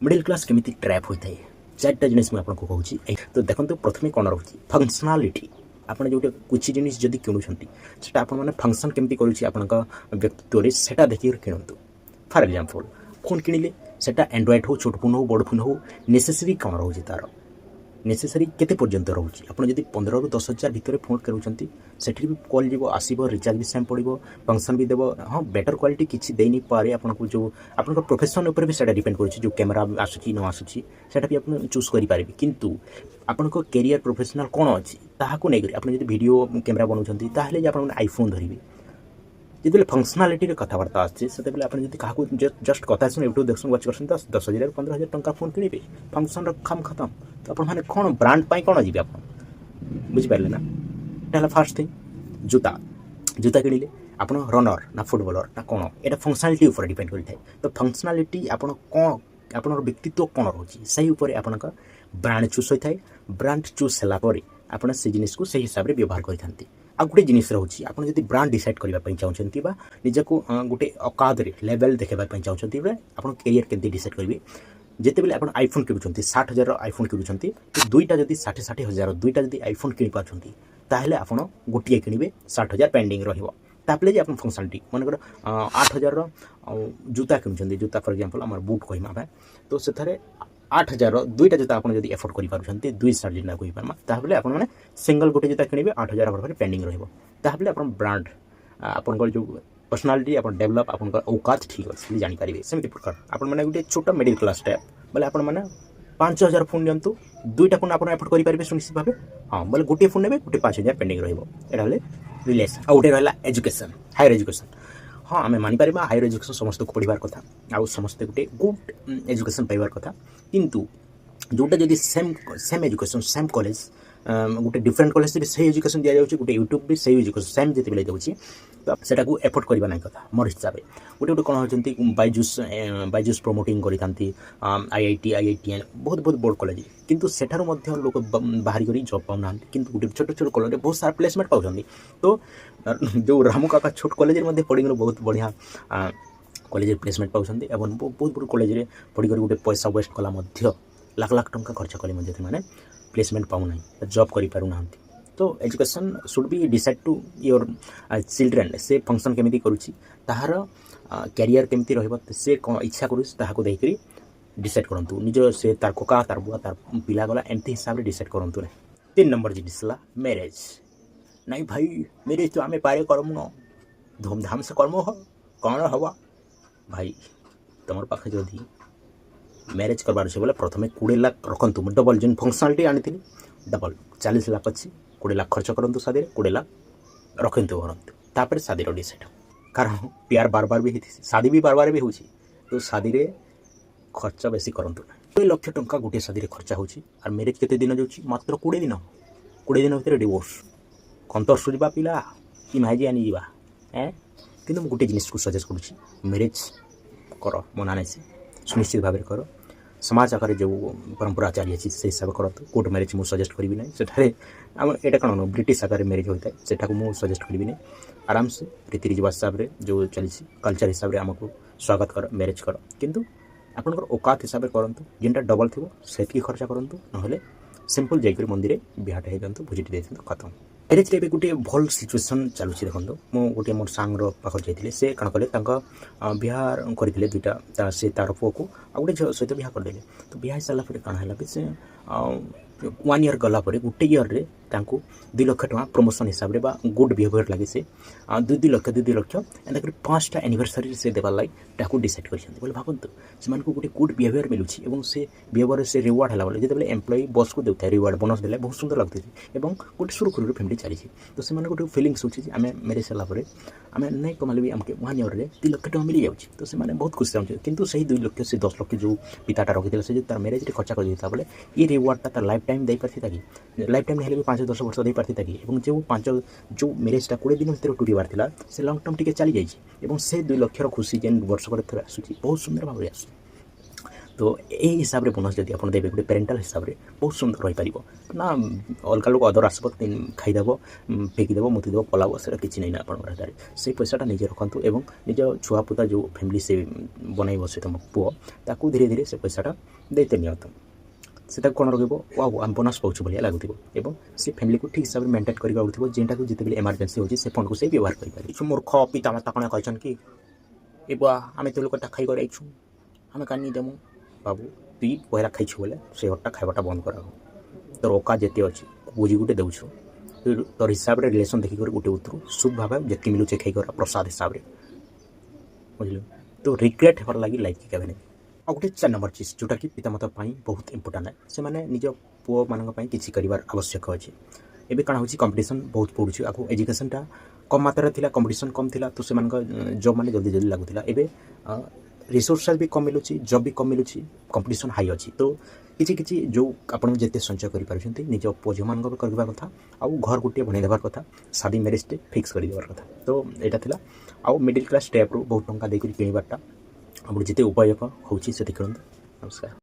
Middle class केमिति trap होता है चार्टा जिनिस मुझे आपको कहूँ। तो देखो प्रथम कौन रोचे फंक्शनालीटी आप जो कुछ जिनिस जदि किणुंट से आपने फंक्शन केमती कर व्यक्तित्व से देखिए किणतु। फॉर एग्जांपल फोन किणिले से एंड्रॉइड हो छोट फोन हो बड़ फोन हो नेसेसरी कौन रोचे तार नेसेसरी केते पर्यंत रोचे आप जब 15 ରୁ 10,000 भितर फोन करूँगी से भी कॉल जीव आसो रिचार्ज भी सेम पड़ो फंक्शन भी देव। हाँ बेटर क्वालिटी किसी दे नहीं पारे आपको जो आप प्रोफेशन उपर भी सेटा डिपेंड कर जो कैमेरा आसूँ न आसूँ सेटा भी आप चूज करेंगे किंतु आपण कैरियर प्रोफेशनल कौन अच्छी ताकू नहीं आप वीडियो कैमेरा बनाऊँच ताहले आप आईफोन धरवे जिते फंक्शनालीटी कथबार्ता आसे आप जस्ट कथा शुण यूट्यूब देख वाच कर 10,000 15,000 टंका फोन किणवे फंक्शन काम खत्म। तो आप कौन ब्रांड पाई कौन जी आप बुझिपारे ना ये फास्ट थिंग जूता जूता किणिले आप रनर ना फुटबलर ना कौन यहाँ फंक्शनालीटी उपर डिपेंड करता है। तो फंक्शनालीटी आप कौन आप व्यक्तित्व कौन रोचे से आपंक ब्रांड चूज होता है। ब्रांड चूज सारापर आप जिनिस को सही हिसाब से व्यवहार करते। आ गोटे जिनिस रोचे आप जब ब्रांड डिसाइड करने चाहते निजक गोटे अकाद लेवल देखापी चाहते आप कैरियर केमती डिसाइड करेंगे। जिते बेले आप आईफोन किणुंट 60,000 आईफोन किणुंट दुईटा जब 60,000 दुईटा जब आईफोन किणी पार्टी ताहले आप गोटे किणवे 60,000 पेंडिंग रही आप फंक्शनालीटी मनकर 8,000 जूता किणुंट जूता फॉर एग्जांपल आम बुट कह तो से 8,000 दुईटा जूता आप जब एफोर्ड कर दुई सार्ट जितना कहीपर ताहले आपने सिंगल गोटे जूता किणवे 8,000 पेंडिंग रहा ब्रांड आपन जो पर्सनालीटी आप डेभलप आप औकात ठीक अच्छे जानीपारे सेमती प्रकार आप गोटे छोट मिडिल क्लास टाइप बोले आप 5,000 फोन नियंतु दुईटा फोन आप एफोर्ड करेंगे सुनिश्चित भाव। हाँ बोले गोटे फोन ने गोटे 5,000 पेंडिंग रहा रिलेसन आ गोटे रहा एजुकेशन हायर एजुकेशन। हाँ आम मानिपर हायर एजुकेशन समस्त को पढ़ार कथा आउ समस्ते गोटे गुड एजुकेशन पाइबार कथा किंतु जोटा जब सेम एजुकेशन सेम कॉलेज गोटे डिफरेंट कॉलेज भी सही एजुकेशन दि जाऊँगी गोटे यूट्यूब भी सही एजुकेशन सेम जिते बेले जाऊँगी तो सेटा को एफोर्ड करवा ना कथा मोर हिसाब से गोटे गोटे कौन होती बायजूस प्रमोटिंग करती IITN बहुत बहुत बड़ कॉलेज किंतु सेठार लोक बाहरी कर जॉब पाऊना किंतु गोटे छोट छोट कॉलेज बहुत सारा प्लेसमेंट पाँच। तो जो रामू काका छोट कॉलेज पढ़ी बहुत बढ़िया कॉलेज प्लेसमेंट पाँच बहुत बड़ कॉलेज पढ़ी गोटे पैसा वेस्ट कला लाख लाख टंका खर्च कले से प्लेसमेंट पाऊना जॉब करें। तो education should be decide to your children से फंक्शन केमी करुच्ची ताहार कैरियर केमती से कौन इच्छा करूँ देखिए डिसाइड करूँ निज से तार कका तार बुआ तार पिला गला एमती हिसाब से डिसाइड करूँ ना। 3 नंबर जिनिस मैरेज नहीं भाई मैरेज तो आम पारे करमु न धूमधाम से करमु हो कौन हवा भाई तुम पाखे जदि मैरेज करवार अच्छे बोले प्रथम 20 लाख रखु डबल जो फंक्शनालीटी आनी डबल 40 लाख अच्छी 20 लाख खर्च करूँ शादी 20 लाख रखु घरतापर शादी डिसाइड कारण प्यार बार बार भी होती शादी भी बार बार भी होती तो शादी रे खर्च बेसी करूँ ना 20 लाख टंका गोटे शादी खर्चा होर मैरेज केते दिन जाऊँगी मात्र 20 दिन 20 दिन भितर डिवोर्स कंतर सुझा पिला कि माइजी आनी जावा कि गोटे जिनिस को सजेस्ट करुँची मैरेज कर मना नहीं से सुनिश्चित भाव कर समाज आकार जो परंपरा चली से हिसाब कर कोर्ट मैरेज मुझे सजेस्ट करी ना से यहाँ कौन ब्रिटिश आकार मैरेज होता है सेटा मुझे सजेस्ट करी ना आराम से रीति रिवाज हिसाब से जो चली कल्चर हिसाब से आमको स्वागत कर मैरेज कर किंतु आपंकर औकात हिसाब से करूँ जिनटा डबल थी से खर्चा करूँ ना सिंपल जाकर मंदिर बिहाटा हो जातु भोजी दे खत्म। मैरेज रे गोटे भल सिचुएसन चलुची देखो मो गोटे मोर सांगर पाख जाइए से कौन कले बिहार करते दुईटा से तार पुओ को आ गोटे सहित बिहा करदे तो बिहा सारापर कौन है कि से 1 ईयर गलापर गोटे ईयर रे 2 लाख टका प्रमोशन हिसाब से गुड बिहेवियर लगे से 2 लाख एंता 5टा एनिवर्सरी से देवार लगे डिसाइड कर भावतु से गोटे गुड बिहेवियर मिलूँ और से बिहेवियर से रिवार्ड है बोले जिते एम्प्लॉई बस को देता है रिवार्ड बोनस देला बहुत सुंदर लगती है और गोटे सुरखुरु फैमिली चली तो से गोटे फिलिंग्स होची आम मैरेज सारापर आम नहीं कमाले भी आमके 1 ईयर में 2 लाख टका मिल जाऊँगी तो से बहुत खुशी चाहते कितु से 2 लाख से 10 लाख जो पिताटा रखी से तार मैरेज खर्चा कर बोले ये रिवार्डटा तार लाइफ टाइम दे पारती कि लाइफ टाइम नहीं 5-10 वर्ष दे पारती कि जो 5 जो मैरेजटा 20 दिन भर टूटार था से लंग टर्म टी चली जाइए से 2 लाख खुशी जेन वर्ष पर थोड़े आसूँ बहुत सुंदर भाव आस तो यही हिसाब से बोनस जब आप देवे गोटे पेरेन्टाल हिसाब से बहुत सुंदर रही पार ना अलग लोक अदर आसब खाईदेव फेंकीदेव मुतिदेव पलाव से किसी नहीं ना आप से पैसाटा निजे रखु और निज छुआ पुता जो फैमिली से बनइब से तुम पुओ ताकू धीरे धीरे से पैसाटा देते नियतु से कौन रखो वाओ आम बोनस पाँच भाया लगुव और से फैमिली को ठीक हिसाब से मेंटेन कर जेनटा जिते इमरजेंसी होची से फंड को से व्यवहार कर मूर्ख पितामाता कौन कहन कि ए बुआ आम तो लोकटा खाई कर आईछु आम कानी देमु बाबू तुई पहला खाई बोले से हटा खाइबाटा बंद करा तोर औका जिते अच्छी बुझी गोटे देछु तोर हिसाब से रिलेसन देखिक गोटे उतरू शुद्ध भाव जी मिलूचे खाई कर प्रसाद हिसाब से बुझल तो रिग्रेट होबार लगी लाइफ के नहीं आ गोटे 4 नंबर चीज जोटा कि पितामाता बहुत इंपोर्टाट है से मैंने निज पुओ मान किसी कर आवश्यक अच्छे एवं कण हो कंपिटिशन बहुत पड़ुଛି आगु एजुकेशनटा कम मात्रा थिला कंपिटिशन कम थिला तो से जॉब माने जल्दी जल्दी लगुला एवं रिसोर्स भी कम मिलूँ जॉब भी कम मिलूँ कंपिटिशन हाई अच्छी तो किसी जो आपन जिते संचय कर निज पुओ झील मान करवा कथा आउ घर गोटे बन देवार कथा शादी मैरिज टे फिक्स कर देवार कथा तो यहाँ था आउ मिडिल क्लास स्टेप रू बहुत टंका देकर किणवार्टा आप जिते उपयोग होची से देखते नमस्कार।